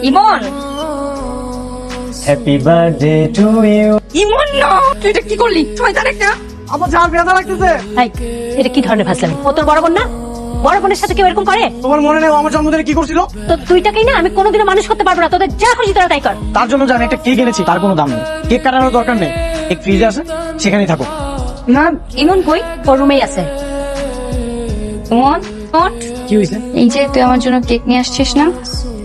Emon, happy birthday to you. Imon না, তুই এটা কি করলি? শয়তান একটা। আমার যা ব্যথা লাগতেছে। এই, এটা কি ধরনের ফাসলামি? ও তোর বড় বোন না? বড় বোনের সাথে কেউ এরকম করে? তোমার মনে নেই ও আমার জন্মদিনে কি করছিল? তো দুইটাকেই না আমি কোনোদিনও মানুষ করতে পারবো না। তোদের যা খুশি তোরা তাই কর। তার জন্য যে আমি একটা কেক এনেছি তার কোনো দাম নেই। কেক কাটানোর দরকার নেই, কেক ফ্রিজে আছে, সেখানেই থাকো। না, ইমন কই? ওর রুমেই আছে। ইমন, ওঠ। কি হয়েছে? এই যে তুই আমার জন্য কেক নিয়ে আসছিস না,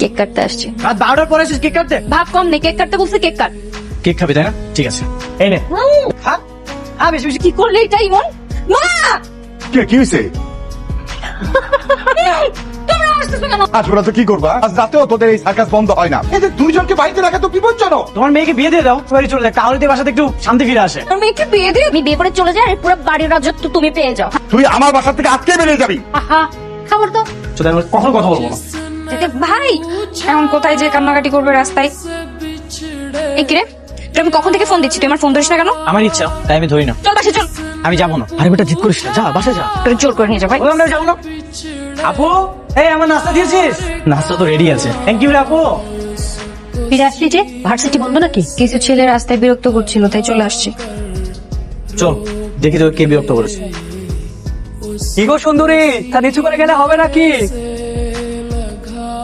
কেক কাটতে আসছি। রাত 12টার পরে এসেছিস কেক কাটতে? ভাব কম নেই, কেক কাটতে বলছে কেক কাট। কেক খাবি তাই না? ঠিক আছে, এই নে। খা, খা বেশি বেশি। কি করলি এটা ইমন? মা, কি হয়েছে? তোমরা আসতেছো কেন? আজ ওরা তো কি করবা? আজ রাতেও তোদের এই সার্কাস বন্ধ হয় না। এই যে দুইজনকে বাড়িতে রাখা তো বিপজ্জনক। তোমার মেয়েকে বিয়ে দিয়ে দাও, বাড়ি চলে যায়, তাহলে তো বাসাতে একটু শান্তি ফিরে আসে। তোর মেয়েকে বিয়ে দিয়ে আমি বিয়ে করে চলে যাই আর পুরো বাড়ির রাজত্ব তুমি পেয়ে যাও। তুই আমার বাসা থেকে আজকে বেরিয়ে যাবি। আহা, খাবার তো। চলে আমি কখনো কথা বলবো না। ভাই এখন কোথায় যে কান্নাকাটি করবে রাস্তায়? এই কিরে, তোর আমি কখন থেকে ফোন দিচ্ছি, তুই আমার ফোন ধরিস না কেন? আমার ইচ্ছা তাই আমি ধরি না। চল বাসে চল। আমি যাবো না। আরে বেটা জিদ করিস না, যা বাসায় যা। তোর জোর করে নিয়ে যা ভাই। বললাম না যাবো না। আপু, এই আমার নাস্তা দিয়েছিস? নাস্তা তো রেডি আছে। থ্যাংক ইউ রে আপু। ফিরে আসলি যে? ভার্সিটি বন্ধ নাকি? কিছু ছেলে রাস্তায় বিরক্ত করছিল তাই চলে আসছি। চল দেখি তো কে বিরক্ত করেছে। কি গো সুন্দরী, তা নিচু করে গেলে হবে নাকি?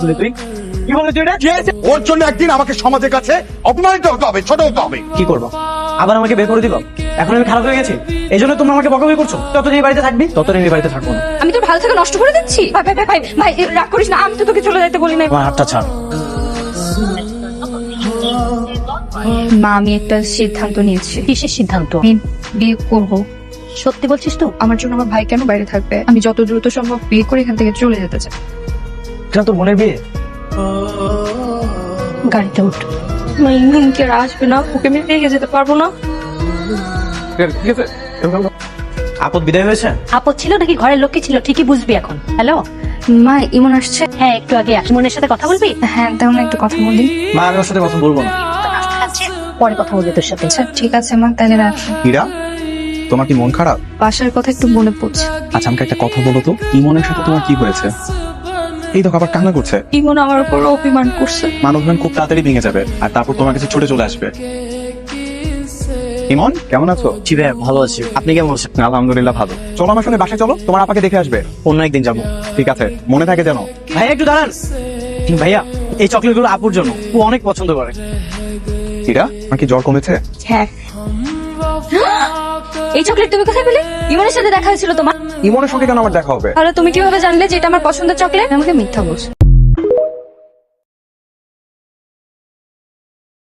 তুই কি বলে তুই এটা? ওর জন্য একদিন আমাকে সমাজের কাছে অপমানিত হতে হবে, ছোট হতে হবে। কি করবো? আবার আমাকে বের করে দিবা? এখন আমি খারাপ হয়ে গেছি, এই জন্য তোমরা আমাকে বকাবকি করছো। যতদিন এই বাড়িতে থাকবি ততদিন এই বাড়িতে থাকবো না। আমি তোর ভালো থেকে নষ্ট করে দিচ্ছি? ভাই ভাই ভাই ভাই ভাই, রাগ করিস না, আমি তো তোকে চলে যেতে বলি না। আমার হাতটা ছাড়। মা, আমি একটা সিদ্ধান্ত নিয়েছি। কিসের সিদ্ধান্ত? আমি বিয়ে করবো। সত্যি বলছিস তো? আমার জন্য আমার ভাই কেন বাইরে থাকবে? আমি যত দ্রুত সম্ভব বিয়ে করে এখান থেকে চলে যেতে চাই। এটা তোর বোনের বিয়ে? গাড়িতে উঠ। মা, ইমন কি আর আসবে না? ওকে আমি রেখে যেতে পারবো না। ঠিক আছে, আপদ বিদায় হয়েছে? আপদ ছিল নাকি ঘরের লোকই ছিল ঠিকই বুঝবি এখন। হ্যালো, মা, ইমন আসছে? হ্যাঁ একটু আগে ইমনের সাথে কথা বলবি? হ্যাঁ, তাহলে একটু কথা বলি। মা, আমি ওর সাথে কথা বলবো না। পরে কথা বলবি তোর সাথে। আচ্ছা ঠিক আছে মা, তাহলে রাখি। হীরা, তোমার কি মন খারাপ? বাসার কথা একটু মনে পড়ছে। আচ্ছা আমাকে একটা কথা বলো তো, ইমনের সাথে তোমার কি হয়েছে? এই দেখো আবার কান্না করছে। ইমন আমার উপর অভিমান করছে। মানবমান খুব তাড়াতাড়ি ভেঙে যাবে আর তারপর তোমার কাছে ছুটে চলে আসবে। ইমন, কেমন আছো? জি ভাই, ভালো আছি। আপনি কেমন আছেন? আলহামদুলিল্লাহ ভালো। চলো আমার সঙ্গে বাসায় চলো, তোমার আপাকে দেখে আসবে। অন্য একদিন যাবো। ঠিক আছে, মনে থাকে যেন। ভাইয়া একটু দাঁড়ান। ভাইয়া, এই চকলেট গুলো আপুর জন্য, ও অনেক পছন্দ করে। হীরা, আমার কি জ্বর কমেছে? হ্যাঁ। এই চকলেট তুমি কোথায় পেলে? ইমনের সাথে দেখা হয়েছিল তোমার? ইমনের সঙ্গে কেন আমার দেখা হবে? তাহলে তুমি কিভাবে জানলে যে এটা আমার পছন্দের চকলেট? আমাকে মিথ্যা বলছো।